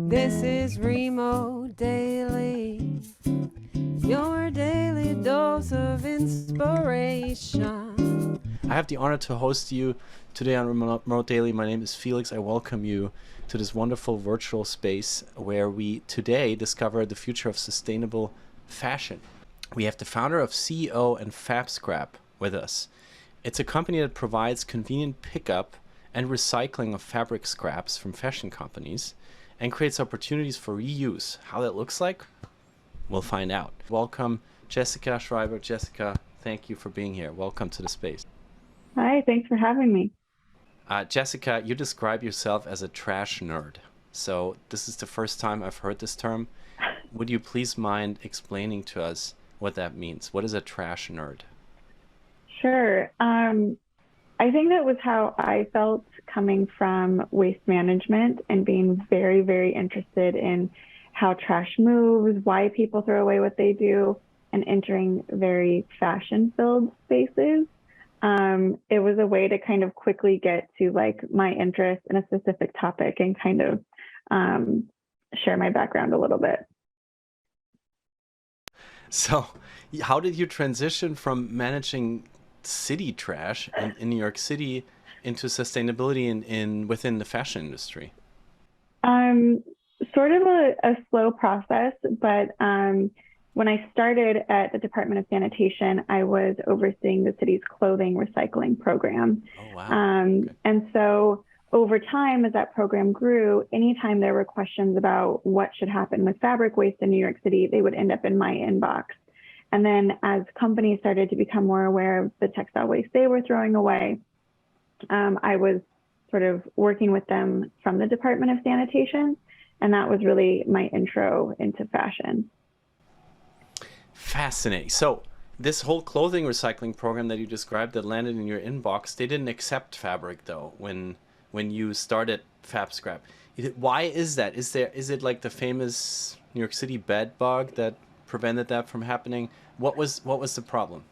This is Remo Daily, your daily dose of inspiration. I have the honor to host you today on Remote Daily. My name is Felix. I welcome you to this wonderful virtual space where we today discover the future of sustainable fashion. We have the founder of CEO and FABSCRAP with us. It's a company that provides convenient pickup and recycling of fabric scraps from fashion companies and creates opportunities for reuse. How that looks like, we'll find out. Welcome, Jessica Schreiber. Jessica, thank you for being here. Welcome to the space. Hi, thanks for having me. Jessica, you describe yourself as a trash nerd. So this is the first time I've heard this term. Would you please mind explaining to us what that means? What is a trash nerd? Sure. I think that was how I felt coming from waste management and being very, very interested in how trash moves, why people throw away what they do, and entering very fashion-filled spaces. It was a way to kind of quickly get to like my interest in a specific topic and kind of share my background a little bit. So how did you transition from managing city trash in New York City into sustainability within the fashion industry? Sort of a slow process, but when I started at the Department of Sanitation, I was overseeing the city's clothing recycling program. Oh, wow. Okay. And so over time, as that program grew, anytime there were questions about what should happen with fabric waste in New York City, they would end up in my inbox. And then as companies started to become more aware of the textile waste they were throwing away, I was sort of working with them from the Department of Sanitation. And that was really my intro into fashion. Fascinating. So this whole clothing recycling program that you described that landed in your inbox, they didn't accept fabric though when you started FABSCRAP. Why is that? Is it like the famous New York City bed bug that prevented that from happening? What was the problem?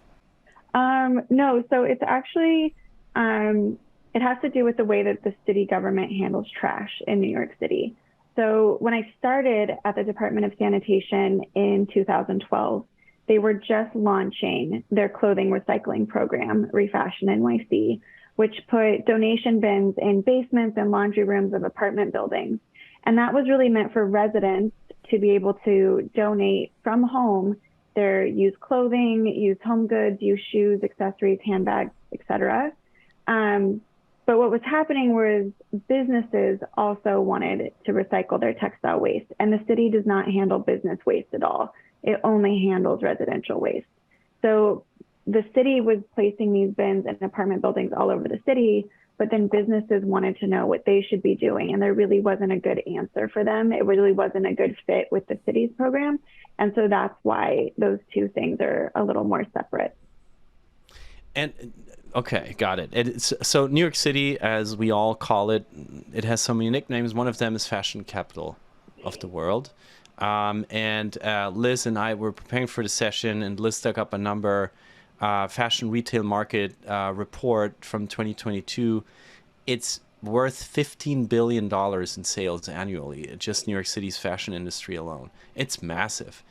No, so it's actually it has to do with the way that the city government handles trash in New York City. So when I started at the Department of Sanitation in 2012, they were just launching their clothing recycling program, Refashion NYC, which put donation bins in basements and laundry rooms of apartment buildings. And that was really meant for residents to be able to donate from home their used clothing, used home goods, used shoes, accessories, handbags, etc. But what was happening was businesses also wanted to recycle their textile waste, and the city does not handle business waste at all. It only handles residential waste. So the city was placing these bins in apartment buildings all over the city, but then businesses wanted to know what they should be doing, and there really wasn't a good answer for them. It really wasn't a good fit with the city's program, and so that's why those two things are a little more separate. And okay, got it. So New York City, as we all call it, it has so many nicknames. One of them is fashion capital of the world. And Liz and I were preparing for the session, and Liz dug up a number, fashion retail market report from 2022. It's worth $15 billion in sales annually, just New York City's fashion industry alone. It's massive.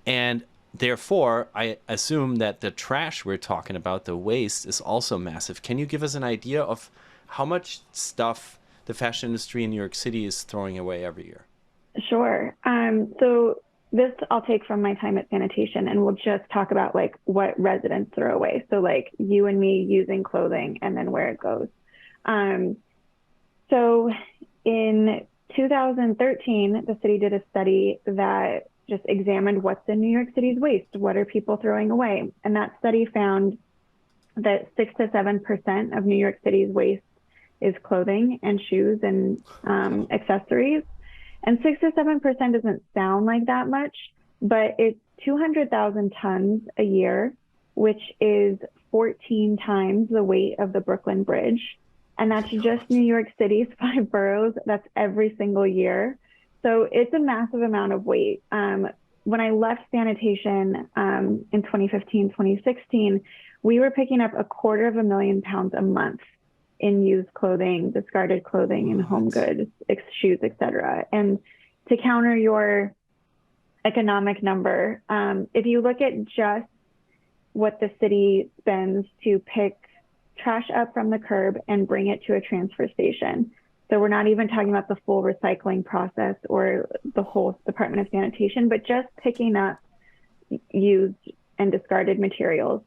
And therefore, I assume that the trash we're talking about, the waste, is also massive. Can you give us an idea of how much stuff the fashion industry in New York City is throwing away every year? Sure. So this I'll take from my time at sanitation, and we'll just talk about like what residents throw away. So like you and me using clothing and then where it goes. So in 2013, the city did a study that just examined what's in New York City's waste. What are people throwing away? And that study found that 6 to 7% of New York City's waste is clothing and shoes and accessories. And 6 to 7% doesn't sound like that much, but it's 200,000 tons a year, which is 14 times the weight of the Brooklyn Bridge. And that's just New York City's 5 boroughs. That's every single year. So it's a massive amount of weight. When I left sanitation in 2015, 2016, we were picking up 250,000 pounds a month in used clothing, discarded clothing, and home goods, shoes, etc. And to counter your economic number, if you look at just what the city spends to pick trash up from the curb and bring it to a transfer station. So we're not even talking about the full recycling process or the whole Department of Sanitation, but just picking up used and discarded materials.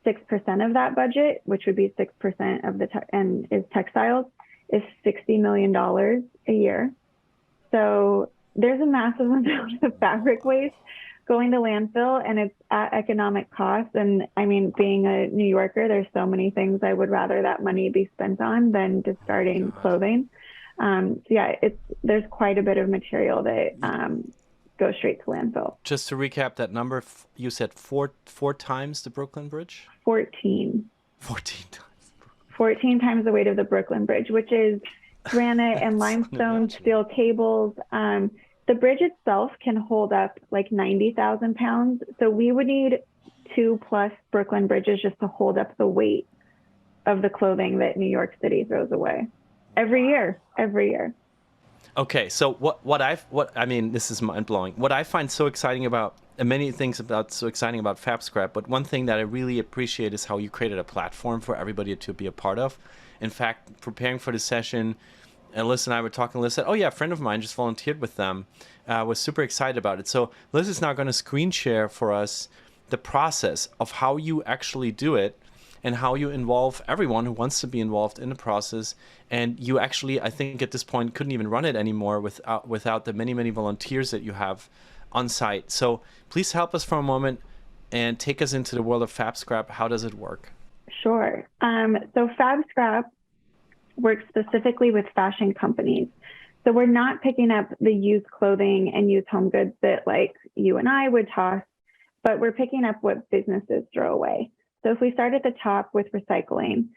6% of that budget, which would be 6% of the and is textiles, is $60 million a year. So there's a massive amount of fabric waste going to landfill, and it's at economic cost. And I mean, being a New Yorker, there's so many things I would rather that money be spent on than discarding clothing. So yeah, there's quite a bit of material that goes straight to landfill. Just to recap that number, you said four times the Brooklyn Bridge? 14. 14 times. 14 times the weight of the Brooklyn Bridge, which is granite and limestone steel cables. The bridge itself can hold up like 90,000 pounds. So we would need 2+ Brooklyn bridges just to hold up the weight of the clothing that New York City throws away every year. Okay, so what I mean, this is mind blowing. What I find so exciting about, and many things so exciting about FABSCRAP, but one thing that I really appreciate is how you created a platform for everybody to be a part of. In fact, preparing for the session, and Liz and I were talking. Liz said, "Oh yeah, a friend of mine just volunteered with them. Was super excited about it." So Liz is now going to screen share for us the process of how you actually do it, and how you involve everyone who wants to be involved in the process. And you actually, I think at this point, couldn't even run it anymore without the many volunteers that you have on site. So please help us for a moment and take us into the world of FABSCRAP. How does it work? Sure. So FABSCRAP works specifically with fashion companies. So we're not picking up the used clothing and used home goods that like you and I would toss, but we're picking up what businesses throw away. So if we start at the top with recycling,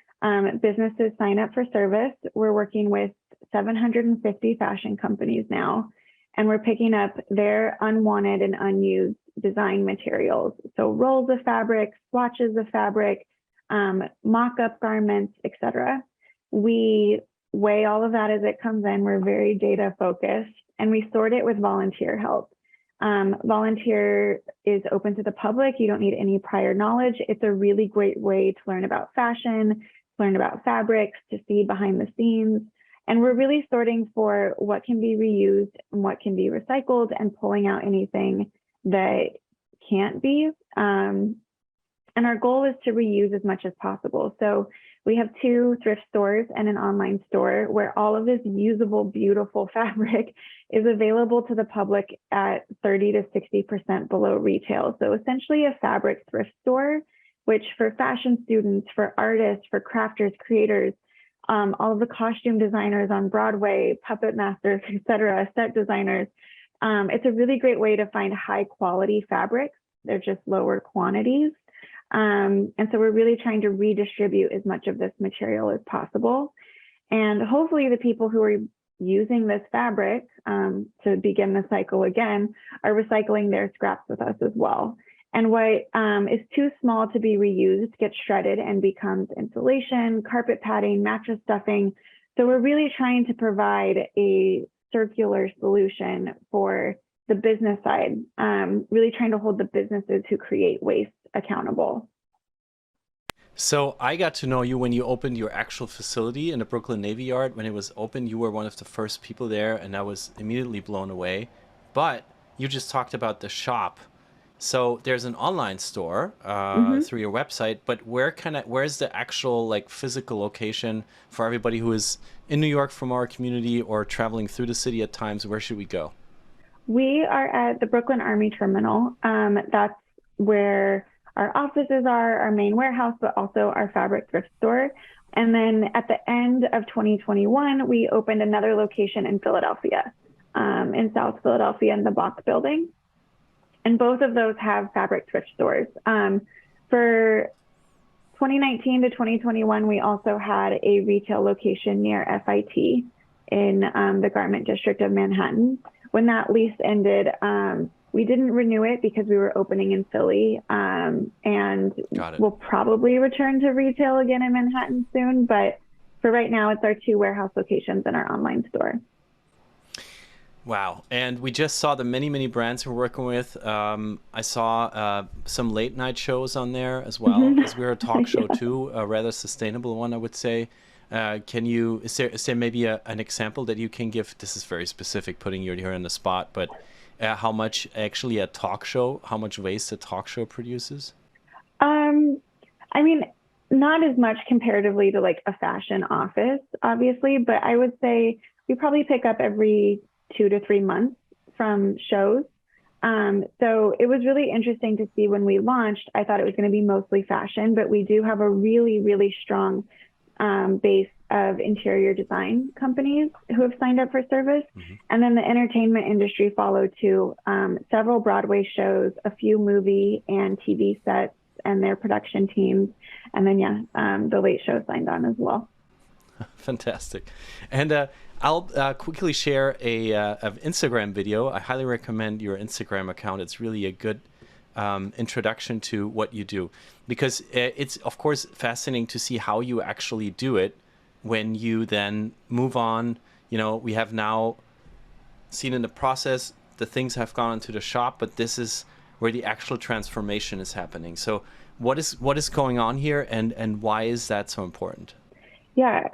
businesses sign up for service. We're working with 750 fashion companies now, and we're picking up their unwanted and unused design materials. So rolls of fabric, swatches of fabric, mock-up garments, etc. We weigh all of that as it comes in. We're very data focused, and we sort it with volunteer help. Volunteer is open to the public. You don't need any prior knowledge. It's a really great way to learn about fashion, learn about fabrics, to see behind the scenes. And we're really sorting for what can be reused and what can be recycled, and pulling out anything that can't be. And our goal is to reuse as much as possible. So we have 2 thrift stores and an online store where all of this usable, beautiful fabric is available to the public at 30 to 60% below retail. So essentially a fabric thrift store, which for fashion students, for artists, for crafters, creators, all of the costume designers on Broadway, puppet masters, etc., set designers, it's a really great way to find high quality fabrics. They're just lower quantities. And so we're really trying to redistribute as much of this material as possible. And hopefully the people who are using this fabric to begin the cycle again are recycling their scraps with us as well. And what is too small to be reused gets shredded and becomes insulation, carpet padding, mattress stuffing. So we're really trying to provide a circular solution for the business side, really trying to hold the businesses who create waste accountable. So I got to know you when you opened your actual facility in the Brooklyn Navy Yard. When it was open, you were one of the first people there, and I was immediately blown away. But you just talked about the shop. So there's an online store through your website, but where's the actual like physical location for everybody who is in New York from our community or traveling through the city at times? Where should we go? We are at the Brooklyn Army Terminal. That's where our offices are, our main warehouse, but also our fabric thrift store. And then at the end of 2021, we opened another location in Philadelphia, in South Philadelphia in the Bach building. And both of those have fabric thrift stores. For 2019 to 2021, we also had a retail location near FIT in the Garment District of Manhattan. When that lease ended, we didn't renew it because we were opening in Philly, and we'll probably return to retail again in Manhattan soon. But for right now, it's our 2 warehouse locations and our online store. Wow. And we just saw the many, many brands we're working with. I saw some late night shows on there as well, Mhm. as we're a talk show Yeah. too, a rather sustainable one, I would say. Is there maybe an example that you can give? This is very specific, putting you here on the spot, but how much actually how much waste a talk show produces? Um, I mean, not as much comparatively to like a fashion office, obviously, but I would say we probably pick up every 2 to 3 months from shows. So it was really interesting to see when we launched. I thought it was going to be mostly fashion, but we do have a really, really strong base of interior design companies who have signed up for service. Hmm. And then the entertainment industry followed too. Several Broadway shows, a few movie and TV sets and their production teams. And then, yeah, the late show signed on as well. Fantastic. And I'll quickly share an Instagram video. I highly recommend your Instagram account. It's really a good introduction to what you do, because it's, of course, fascinating to see how you actually do it when you then move on. You know, we have now seen in the process, the things have gone into the shop, but this is where the actual transformation is happening. So what is going on here, and why is that so important? Yeah.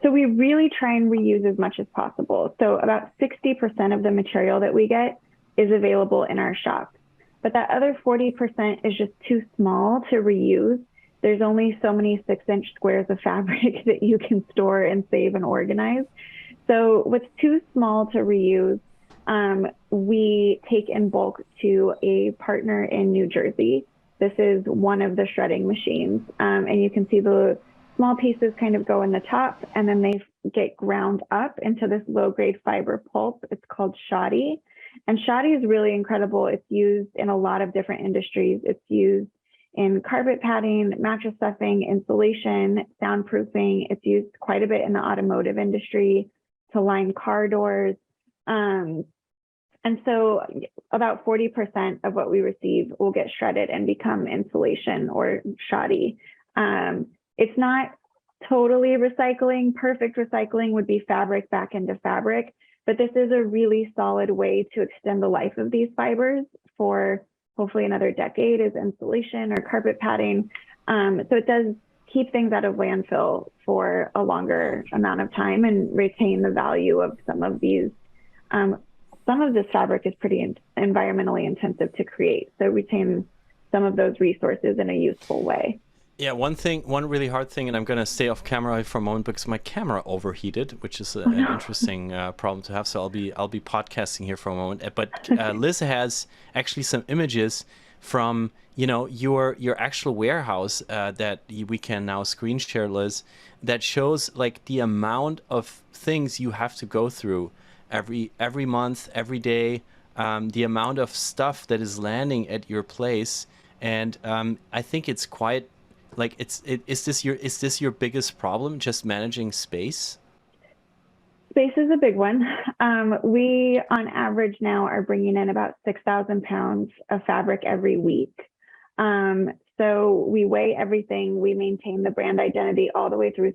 So we really try and reuse as much as possible. So about 60% of the material that we get is available in our shop. But that other 40% is just too small to reuse. There's only so many 6-inch squares of fabric that you can store and save and organize. So what's too small to reuse, we take in bulk to a partner in New Jersey. This is one of the shredding machines. And you can see the small pieces kind of go in the top, and then they get ground up into this low-grade fiber pulp. It's called shoddy. And shoddy is really incredible. It's used in a lot of different industries. It's used in carpet padding, mattress stuffing, insulation, soundproofing. It's used quite a bit in the automotive industry to line car doors. And so about 40% of what we receive will get shredded and become insulation or shoddy. It's not totally recycling. Perfect recycling would be fabric back into fabric, but this is a really solid way to extend the life of these fibers for hopefully another decade as insulation or carpet padding. So it does keep things out of landfill for a longer amount of time and retain the value of some of these. Some of this fabric is pretty environmentally intensive to create, so retain some of those resources in a useful way. Yeah, one really hard thing, and I'm going to stay off camera for a moment because my camera overheated, which is an interesting problem to have. So I'll be podcasting here for a moment. But Liz has actually some images from, you know, your actual warehouse that we can now screen share, Liz, that shows like the amount of things you have to go through every month, every day, the amount of stuff that is landing at your place, and I think it's quite. Like, is this your biggest problem, just managing space? Space is a big one. We, on average, now are bringing in about 6,000 pounds of fabric every week. So we weigh everything. We maintain the brand identity all the way through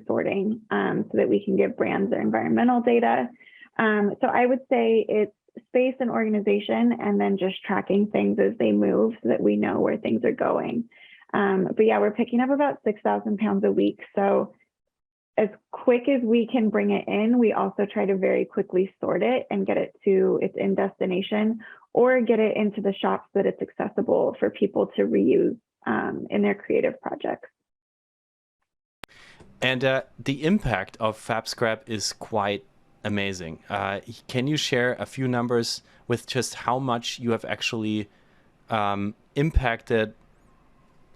sorting, so that we can give brands their environmental data. So I would say it's space and organization, and then just tracking things as they move so that we know where things are going. But yeah, we're picking up about 6,000 pounds a week. So as quick as we can bring it in, we also try to very quickly sort it and get it to its end destination, or get it into the shops so that it's accessible for people to reuse in their creative projects. And the impact of FABSCRAP is quite amazing. Can you share a few numbers with just how much you have actually impacted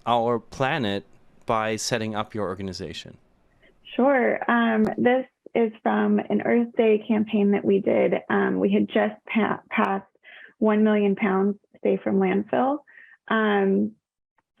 our planet by setting up your organization? Sure. This is from an Earth Day campaign that we did. We had just passed 1 million pounds saved from landfill. And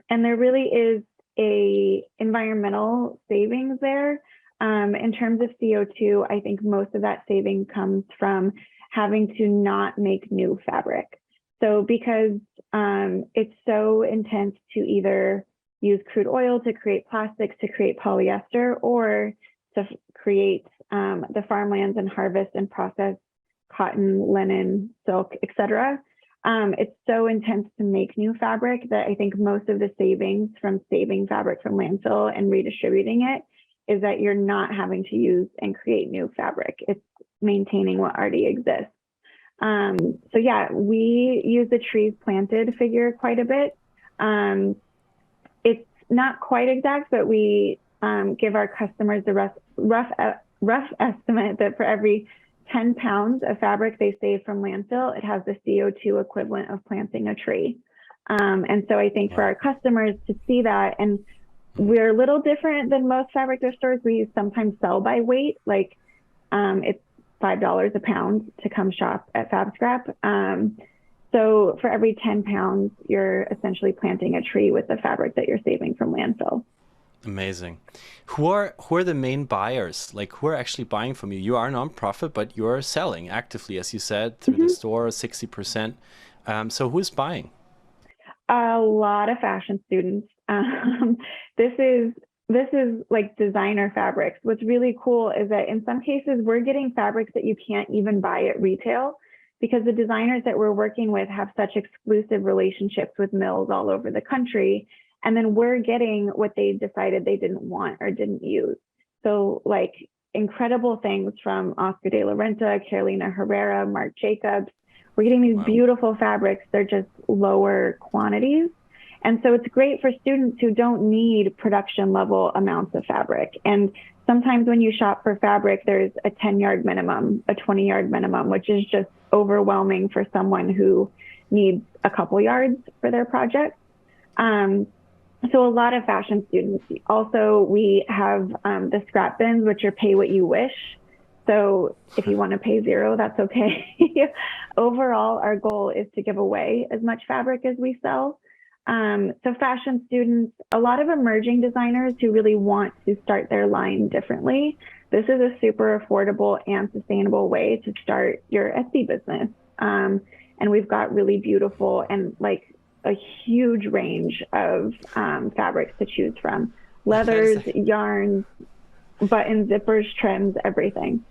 there really is a environmental savings there. In terms of CO2, I think most of that saving comes from having to not make new fabric. So because it's so intense to either use crude oil to create plastics, to create polyester, or to create the farmlands and harvest and process cotton, linen, silk, etc. It's so intense to make new fabric that I think most of the savings from saving fabric from landfill and redistributing it is that you're not having to use and create new fabric. It's maintaining what already exists. So yeah, we use the trees planted figure quite a bit. It's not quite exact, but we give our customers the rough estimate that for every 10 pounds of fabric they save from landfill, it has the CO2 equivalent of planting a tree. And so I think for our customers to see that, and we're a little different than most fabric thrift stores. We sometimes sell by weight, like it's $5 a pound to come shop at FABSCRAP. So for every 10 pounds, you're essentially planting a tree with the fabric that you're saving from landfill. Amazing. Who are the main buyers? Like, who are actually buying from you? You are a nonprofit, but you're selling actively, as you said, through the store, 60%. So who's buying? A lot of fashion students. This is like designer fabrics. What's really cool is that in some cases we're getting fabrics that you can't even buy at retail because the designers that we're working with have such exclusive relationships with mills all over the country. And then we're getting what they decided they didn't want or didn't use. So like incredible things from Oscar de la Renta, Carolina Herrera, Marc Jacobs. We're getting these beautiful fabrics. They're just lower quantities. And so it's great for students who don't need production level amounts of fabric. And sometimes when you shop for fabric, there's a 10-yard minimum, a 20-yard minimum, which is just overwhelming for someone who needs a couple yards for their project. So a lot of fashion students. Also, we have the scrap bins, which are pay what you wish. So if you want to pay zero, that's okay. Overall, our goal is to give away as much fabric as we sell. So fashion students, a lot of emerging designers who really want to start their line differently. This is a super affordable and sustainable way to start your Etsy business. And we've got really beautiful and like a huge range of fabrics to choose from. Leathers, yarns, buttons, zippers, trims, everything.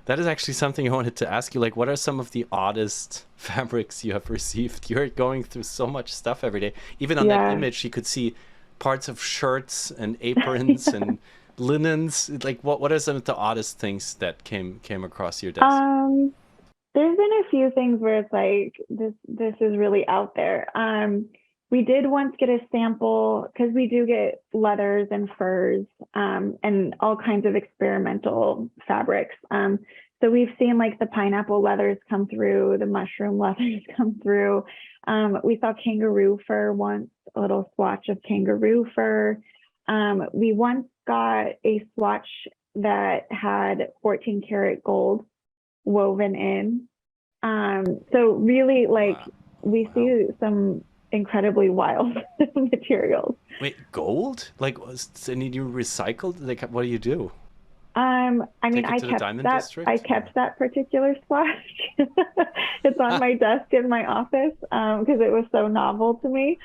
That is actually something I wanted to ask you. Like, what are some of the oddest fabrics you have received? You're going through so much stuff every day. Even on that image, you could see parts of shirts and aprons and linens. Like, what are some of the oddest things that came across your desk? There's been a few things where it's like, this is really out there. We did once get a sample because we do get leathers and furs and all kinds of experimental fabrics. So we've seen like the pineapple leathers come through, the mushroom leathers come through. We saw kangaroo fur once, a little swatch of kangaroo fur. We once got a swatch that had 14 karat gold woven in. So really like we see some incredibly wild materials. Wait, gold? Like, need you recycled? Like, what do you do? I mean, I kept that particular splash. It's on my desk in my office because it was so novel to me.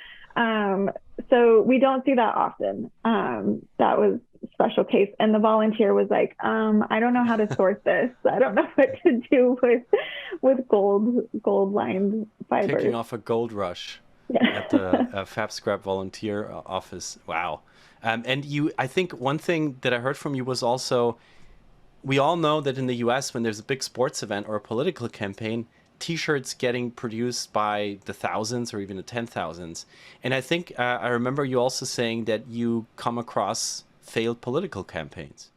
So we don't see that often. That was a special case. And the volunteer was like, I don't know how to sort this. I don't know what to do with gold lined fibers. Kicking off a gold rush. At the FABSCRAP volunteer office. Wow. And I think one thing that I heard from you was also, we all know that in the US, when there's a big sports event or a political campaign, T-shirts getting produced by the thousands or even the 10,000s. And I think I remember you also saying that you come across failed political campaigns.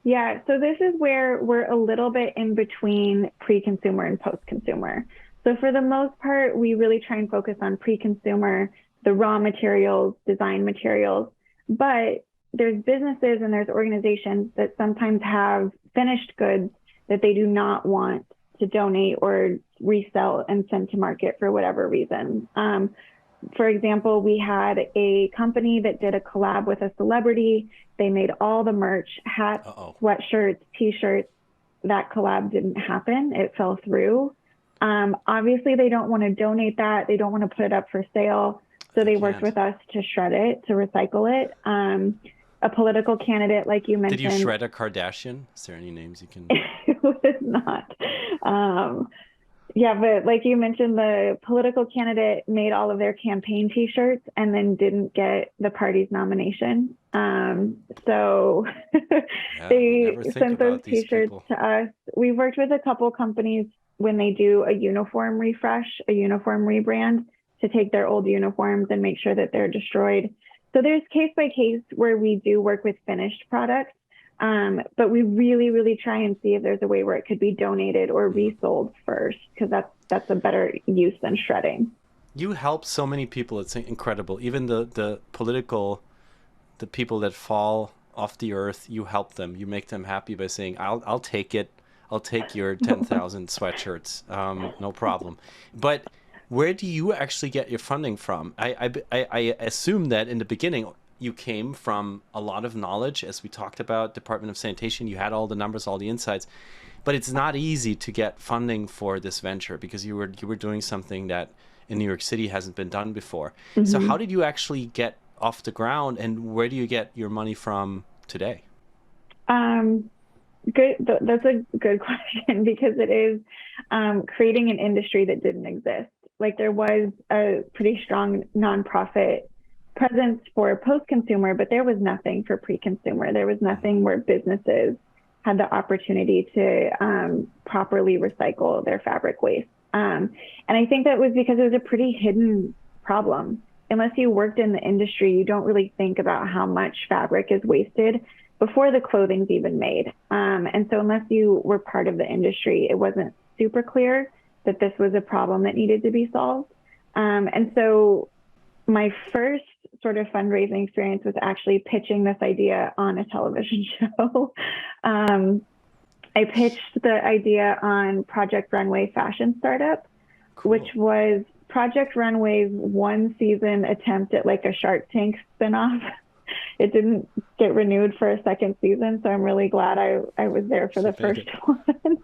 Yeah, so this is where we're a little bit in between pre-consumer and post-consumer. So for the most part, we really try and focus on pre-consumer, the raw materials, design materials, but there's businesses and there's organizations that sometimes have finished goods that they do not want to donate or resell and send to market for whatever reason. For example, we had a company that did a collab with a celebrity. They made all the merch, hats, sweatshirts, t-shirts. That collab didn't happen. It fell through. Obviously, they don't want to donate that. They don't want to put it up for sale. So they worked with us to shred it, to recycle it. a political candidate, like you Did you mentioned. shred a Kardashian? Is there any names you can? It was not. Um, yeah, but like you mentioned, the political candidate made all of their campaign T-shirts and then didn't get the party's nomination. So Yeah, we they never think sent those about these T-shirts people. to us. We've worked with a couple companies when they do a uniform refresh, a uniform rebrand, to take their old uniforms and make sure that they're destroyed. So there's case by case where we do work with finished products. But we really, really try and see if there's a way where it could be donated or resold first, because that's a better use than shredding. You help so many people. It's incredible. Even the people that fall off the earth, you help them. You make them happy by saying, I'll take it. I'll take your 10,000 sweatshirts. No problem. But where do you actually get your funding from? I assume that in the beginning you came from a lot of knowledge, as we talked about, Department of Sanitation. You had all the numbers, all the insights, but it's not easy to get funding for this venture because you were doing something that in New York City hasn't been done before. Mm-hmm. So how did you actually get off the ground, and where do you get your money from today? Good. That's a good question, because it is creating an industry that didn't exist. Like, there was a pretty strong nonprofit presence for post-consumer, but there was nothing for pre-consumer. There was nothing where businesses had the opportunity to properly recycle their fabric waste. And I think that was because it was a pretty hidden problem. Unless you worked in the industry, you don't really think about how much fabric is wasted before the clothing's even made. And so unless you were part of the industry, it wasn't super clear that this was a problem that needed to be solved. And so my first sort of fundraising experience was actually pitching this idea on a television show. I pitched the idea on Project Runway Fashion Startup, cool, which was Project Runway's one season attempt at like a Shark Tank spinoff. It didn't get renewed for a second season, so I'm really glad I was there for the first one.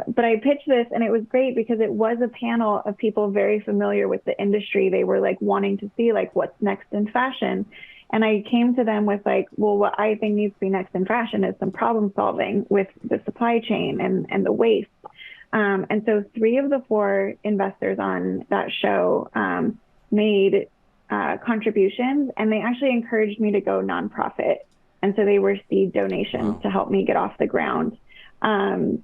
But I pitched this, and it was great because it was a panel of people very familiar with the industry. They were like wanting to see like what's next in fashion. And I came to them with like, well, what I think needs to be next in fashion is some problem solving with the supply chain and the waste. And so 3 of the 4 investors on that show made contributions, and they actually encouraged me to go nonprofit. And so they were seed donations to help me get off the ground. And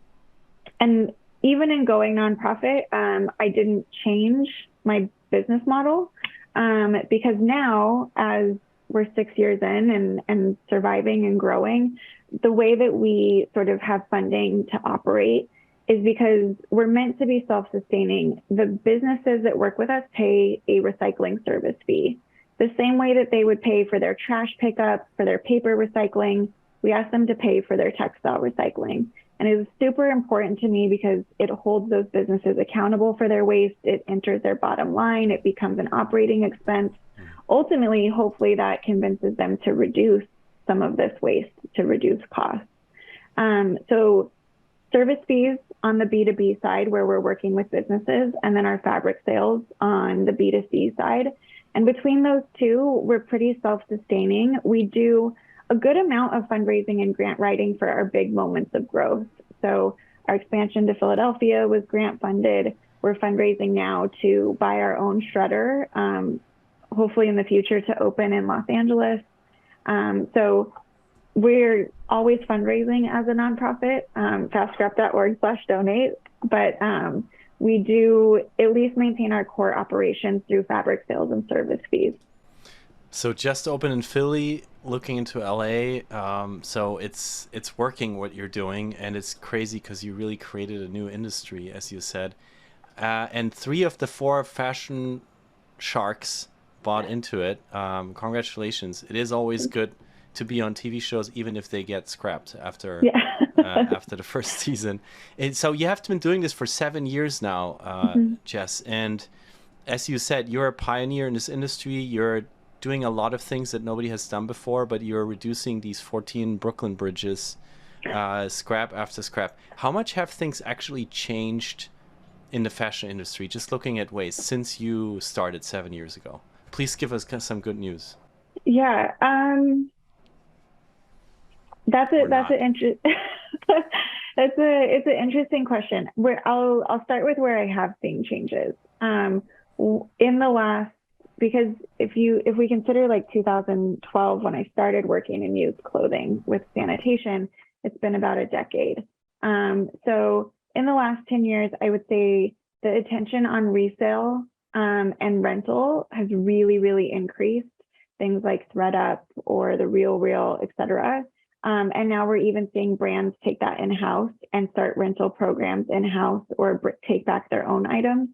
even in going nonprofit, I didn't change my business model because now, as we're 6 years in and surviving and growing, the way that we sort of have funding to operate is because we're meant to be self-sustaining. The businesses that work with us pay a recycling service fee. The same way that they would pay for their trash pickup, for their paper recycling, we ask them to pay for their textile recycling. And it is super important to me because it holds those businesses accountable for their waste. It enters their bottom line. It becomes an operating expense. Ultimately, hopefully that convinces them to reduce some of this waste, to reduce costs. So service fees on the B2B side, where we're working with businesses, and then our fabric sales on the B2C side. And between those two, we're pretty self-sustaining. We do a good amount of fundraising and grant writing for our big moments of growth. So our expansion to Philadelphia was grant funded. We're fundraising now to buy our own shredder, hopefully in the future to open in Los Angeles. So we're always fundraising as a nonprofit, FABSCRAP.org/donate, but we do at least maintain our core operations through fabric sales and service fees. So just open in Philly, looking into LA. So it's working what you're doing, and it's crazy because you really created a new industry, as you said. And 3 of the 4 fashion sharks bought into it. Congratulations. It is always good to be on TV shows, even if they get scrapped after after the first season. And so you have been doing this for 7 years now, Jess. And as you said, you're a pioneer in this industry. You're doing a lot of things that nobody has done before, but you're reducing these 14 Brooklyn bridges, scrap after scrap. How much have things actually changed in the fashion industry, just looking at waste, since you started 7 years ago? Please give us some good news. Yeah. That's or that's not? an it's an interesting question. Where I'll start with where I have seen changes. In the last, because if we consider like 2012 when I started working in youth clothing with sanitation, it's been about a decade. So in the last 10 years, I would say the attention on resale and rental has really, really increased. Things like ThreadUp or the Real Real, et cetera. And now we're even seeing brands take that in-house and start rental programs in-house or take back their own items.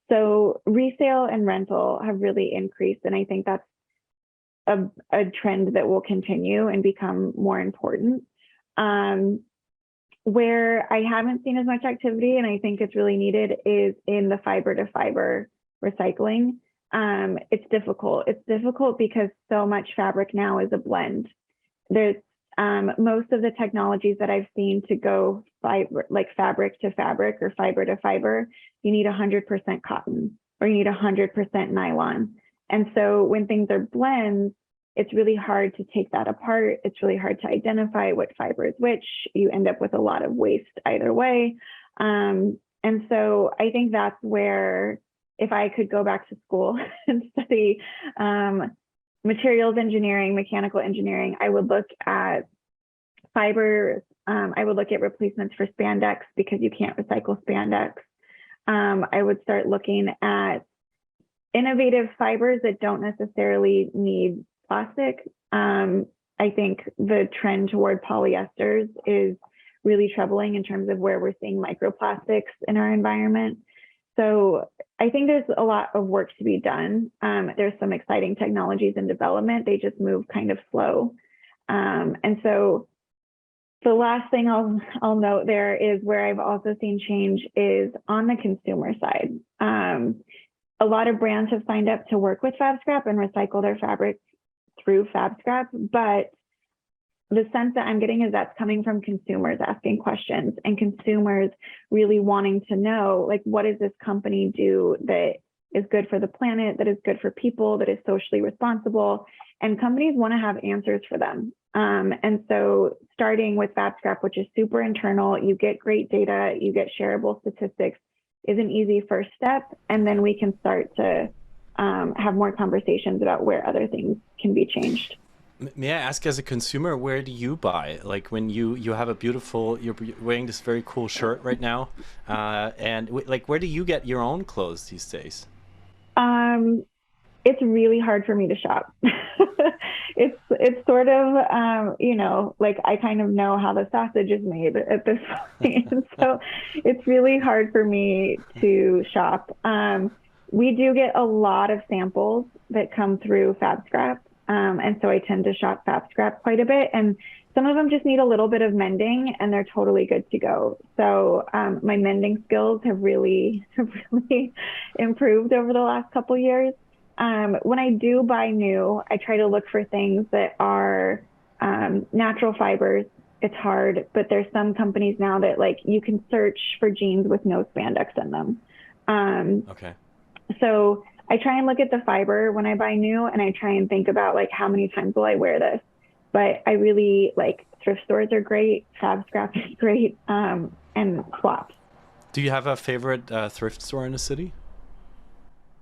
So resale and rental have really increased. And I think that's a trend that will continue and become more important. Where I haven't seen as much activity, and I think it's really needed, is in the fiber to fiber recycling. It's difficult. It's difficult because so much fabric now is a blend. There's most of the technologies that I've seen to go like fabric to fabric or fiber to fiber, you need 100% cotton or you need 100% nylon. And so when things are blends, it's really hard to take that apart. It's really hard to identify what fiber is which. You end up with a lot of waste either way. And so I think that's where, if I could go back to school and study materials engineering, mechanical engineering, I would look at fibers. I would look at replacements for spandex because you can't recycle spandex. I would start looking at innovative fibers that don't necessarily need plastic. I think the trend toward polyesters is really troubling in terms of where we're seeing microplastics in our environment. So I think there's a lot of work to be done. There's some exciting technologies in development. They just move kind of slow. And so the last thing I'll note there is where I've also seen change is on the consumer side. A lot of brands have signed up to work with FABSCRAP and recycle their fabric through FABSCRAP, but the sense that I'm getting is that's coming from consumers asking questions and consumers really wanting to know, like, what does this company do that is good for the planet, that is good for people, that is socially responsible? And companies want to have answers for them. And so starting with FABSCRAP, which is super internal, you get great data, you get shareable statistics, is an easy first step. And then we can start to have more conversations about where other things can be changed. May I ask, as a consumer, where do you buy? Like when you have a beautiful, you're wearing this very cool shirt right now, and like where do you get your own clothes these days? It's really hard for me to shop. It's sort of like I kind of know how the sausage is made at this point, and so it's really hard for me to shop. We do get a lot of samples that come through FABSCRAP. And so I tend to shop FABSCRAP quite a bit, and some of them just need a little bit of mending and they're totally good to go. So my mending skills have really improved over the last couple of years. When I do buy new, I try to look for things that are natural fibers. It's hard, but there's some companies now that like you can search for jeans with no spandex in them. Okay. So I try and look at the fiber when I buy new, and I try and think about like how many times will I wear this. But I really like thrift stores are great, FABSCRAP is great, and swaps. Do you have a favorite thrift store in the city?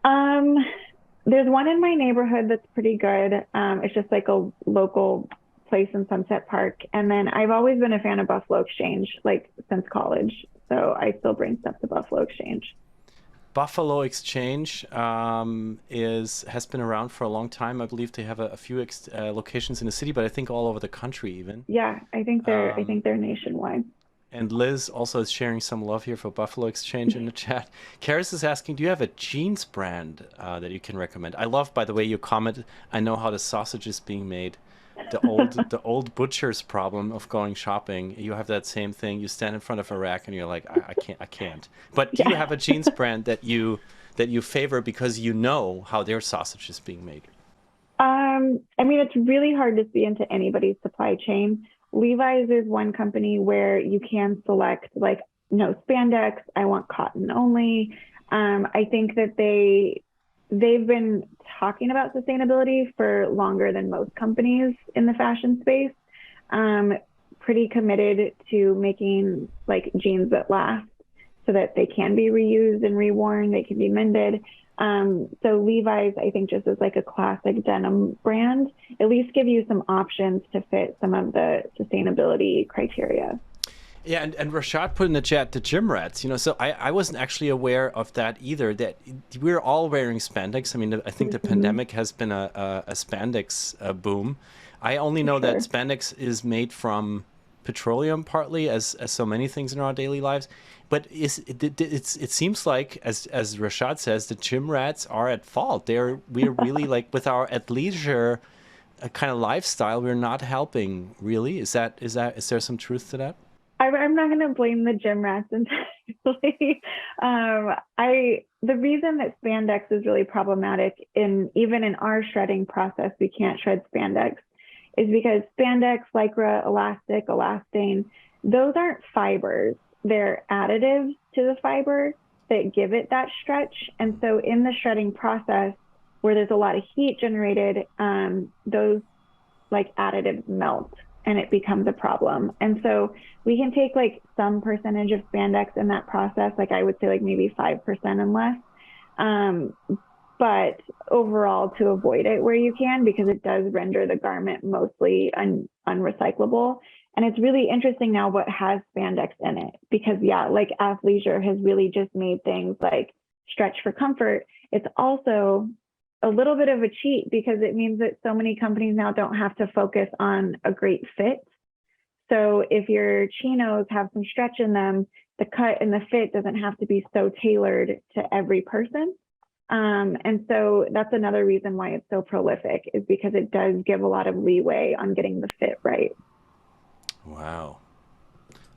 There's one in my neighborhood that's pretty good. It's just like a local place in Sunset Park. And then I've always been a fan of Buffalo Exchange, like since college. So I still bring stuff to Buffalo Exchange. Buffalo Exchange has been around for a long time. I believe they have a few locations in the city, but I think all over the country even. Yeah, I think they're nationwide. And Liz also is sharing some love here for Buffalo Exchange in the chat. Karis is asking, do you have a jeans brand that you can recommend? I love, by the way, you comment, I know how the sausage is being made. The old butcher's problem of going shopping. You have that same thing. You stand in front of a rack and you're like, I can't. But do you have a jeans brand that you favor because you know how their sausage is being made? I mean, it's really hard to see into anybody's supply chain. Levi's is one company where you can select like no spandex. I want cotton only. I think that they've been talking about sustainability for longer than most companies in the fashion space. pretty committed to making like jeans that last so that they can be reused and reworn, they can be mended. So Levi's, I think, just as like a classic denim brand, at least give you some options to fit some of the sustainability criteria. Yeah, and Rashad put in the chat the gym rats, so I wasn't actually aware of that either, that we're all wearing spandex. I mean, I think the pandemic has been a spandex boom. I only know that spandex is made from petroleum partly, as so many things in our daily lives. But it seems like, as Rashad says, the gym rats are at fault. We're really like, with our athleisure kind of lifestyle, we're not helping really. Is there some truth to that? I'm not going to blame the gym rats entirely. The reason that spandex is really problematic, even in our shredding process, we can't shred spandex, is because spandex, lycra, elastic, elastane, those aren't fibers. They're additives to the fiber that give it that stretch. And so in the shredding process, where there's a lot of heat generated, those like additives melt and it becomes a problem. And so we can take like some percentage of spandex in that process, like I would say like maybe 5% and less. But overall, to avoid it where you can, because it does render the garment mostly unrecyclable. And it's really interesting now what has spandex in it, because yeah, like athleisure has really just made things like stretch for comfort. It's also a little bit of a cheat because it means that so many companies now don't have to focus on a great fit. So if your chinos have some stretch in them, the cut and the fit doesn't have to be so tailored to every person. And so that's another reason why it's so prolific, is because it does give a lot of leeway on getting the fit right. Wow.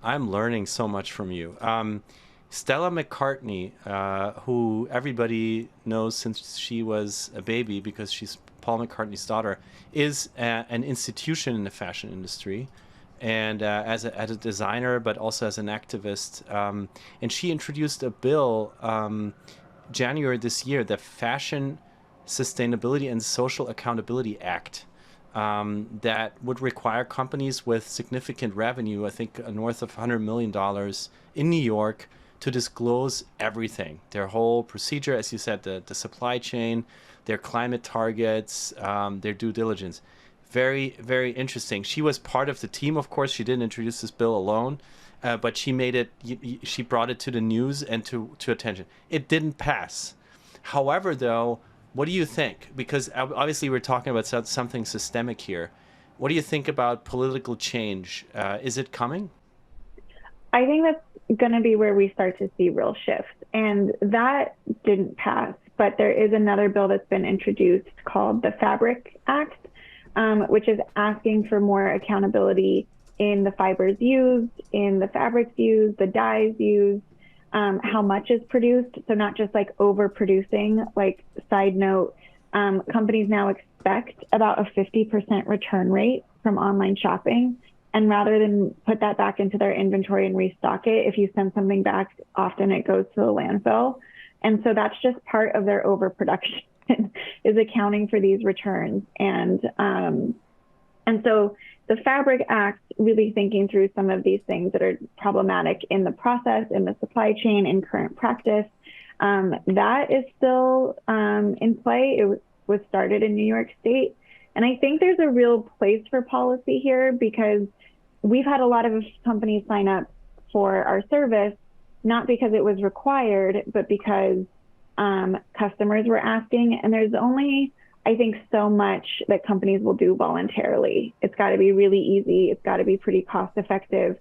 I'm learning so much from you. Stella McCartney, who everybody knows since she was a baby because she's Paul McCartney's daughter, is an institution in the fashion industry, and as a designer, but also as an activist. And she introduced a bill January this year, the Fashion Sustainability and Social Accountability Act, that would require companies with significant revenue, I think north of $100 million in New York, to disclose everything, their whole procedure, as you said, the supply chain, their climate targets, their due diligence. Very, very interesting. She was part of the team, of course. She didn't introduce this bill alone, but she made it. She brought it to the news and to attention. It didn't pass. However, though, what do you think? Because obviously we're talking about something systemic here. What do you think about political change? Is it coming? I think that's going to be where we start to see real shift. And that didn't pass, but there is another bill that's been introduced called the Fabric Act, which is asking for more accountability in the fibers used, in the fabrics used, the dyes used, how much is produced. So not just like overproducing. Like, side note, companies now expect about a 50% return rate from online shopping. And rather than put that back into their inventory and restock it, if you send something back, often it goes to the landfill. And so that's just part of their overproduction is accounting for these returns. And so the Fabric Act, really thinking through some of these things that are problematic in the process, in the supply chain, in current practice, that is still in play. It was started in New York State. And I think there's a real place for policy here, because we've had a lot of companies sign up for our service, not because it was required, but because customers were asking. And there's only, I think, so much that companies will do voluntarily. It's got to be really easy. It's got to be pretty cost effective.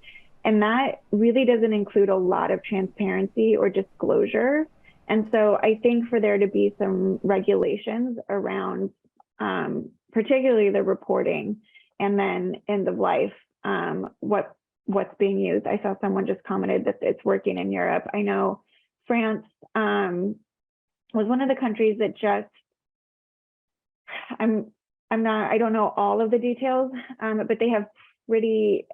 And that really doesn't include a lot of transparency or disclosure. And so I think for there to be some regulations around particularly the reporting, and then end of life, what's being used. I saw someone just commented that it's working in Europe. I know France was one of the countries that just, I don't know all of the details, but they have pretty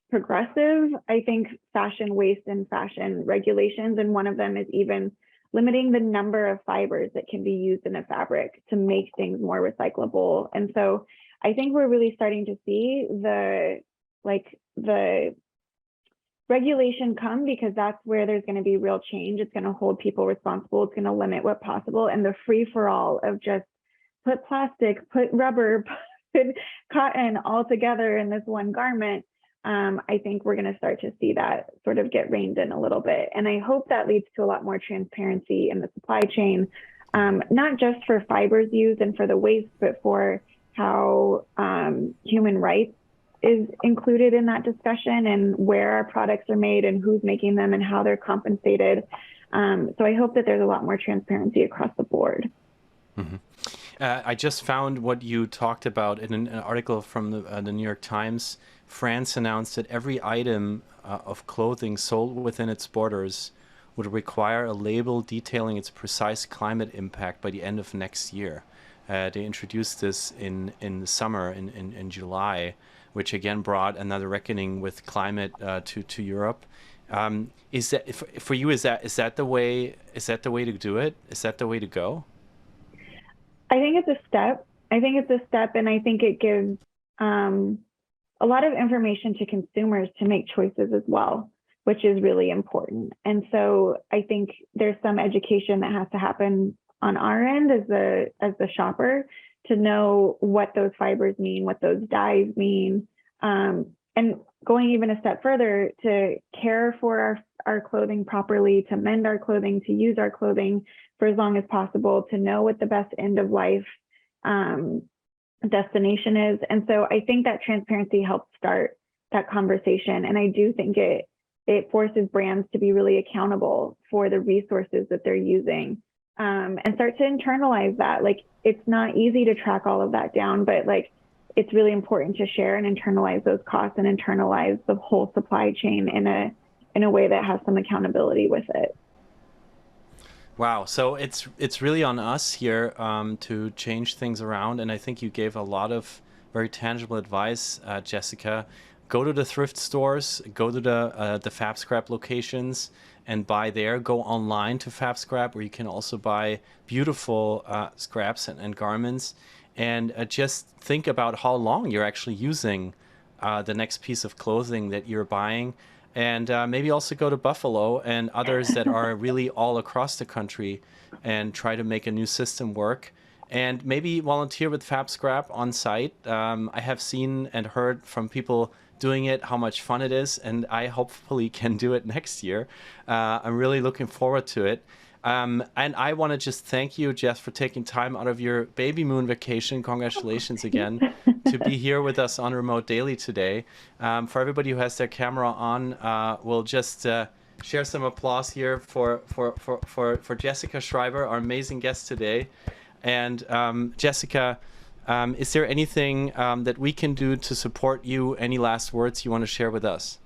progressive, I think, fashion waste and fashion regulations. And one of them is even limiting the number of fibers that can be used in a fabric to make things more recyclable. And so I think we're really starting to see the like the regulation come because that's where there's going to be real change. It's going to hold people responsible. It's going to limit what's possible. And the free for all of just put plastic, put rubber, put cotton all together in this one garment, I think we're going to start to see that sort of get reined in a little bit. And I hope that leads to a lot more transparency in the supply chain, not just for fibers used and for the waste, but for how human rights is included in that discussion and where our products are made and who's making them and how they're compensated. So I hope that there's a lot more transparency across the board. Mm-hmm. I just found what you talked about in an article from the New York Times. France announced that every item of clothing sold within its borders would require a label detailing its precise climate impact by the end of next year. They introduced this in the summer, in July, which again brought another reckoning with climate to Europe. Is that for you? Is that the way? Is that the way to do it? Is that the way to go? I think it's a step. And I think it gives a lot of information to consumers to make choices as well, which is really important. And so I think there's some education that has to happen on our end as the shopper to know what those fibers mean, what those dyes mean, and going even a step further to care for our clothing properly, to mend our clothing, to use our clothing for as long as possible, to know what the best end of life destination is. And so I think that transparency helps start that conversation. And I do think it forces brands to be really accountable for the resources that they're using, and start to internalize that. Like, it's not easy to track all of that down, but like, it's really important to share and internalize those costs and internalize the whole supply chain in a way that has some accountability with it. Wow. So it's really on us here to change things around. And I think you gave a lot of very tangible advice, Jessica. Go to the thrift stores, go to the FABSCRAP locations and buy there. Go online to FABSCRAP, where you can also buy beautiful scraps and garments. And just think about how long you're actually using the next piece of clothing that you're buying. And maybe also go to Buffalo and others that are really all across the country and try to make a new system work. And maybe volunteer with FABSCRAP on site. I have seen and heard from people doing it how much fun it is, and I hopefully can do it next year. I'm really looking forward to it. And I want to just thank you, Jess, for taking time out of your baby moon vacation. Congratulations again to be here with us on Remote Daily today. For everybody who has their camera on, we'll just share some applause here for Jessica Schreiber, our amazing guest today. And Jessica, is there anything that we can do to support you? Any last words you want to share with us?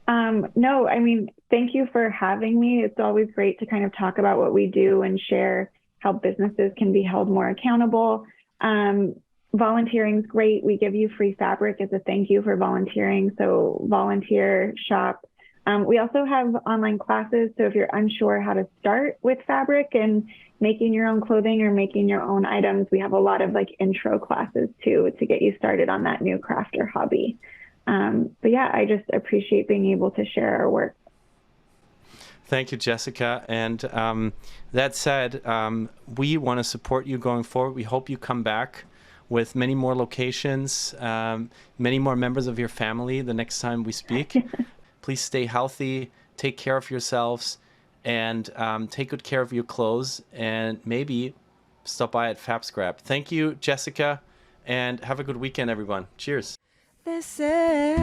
No, I mean, thank you for having me. It's always great to kind of talk about what we do and share how businesses can be held more accountable. Volunteering is great. We give you free fabric as a thank you for volunteering. So volunteer, shop. We also have online classes. So if you're unsure how to start with fabric and making your own clothing or making your own items, we have a lot of like intro classes too to get you started on that new craft or hobby. But yeah, I just appreciate being able to share our work. Thank you, Jessica. And that said, we want to support you going forward. We hope you come back with many more locations, many more members of your family the next time we speak. Please stay healthy, take care of yourselves, and take good care of your clothes, and maybe stop by at FABSCRAP. Thank you, Jessica, and have a good weekend, everyone. Cheers. They say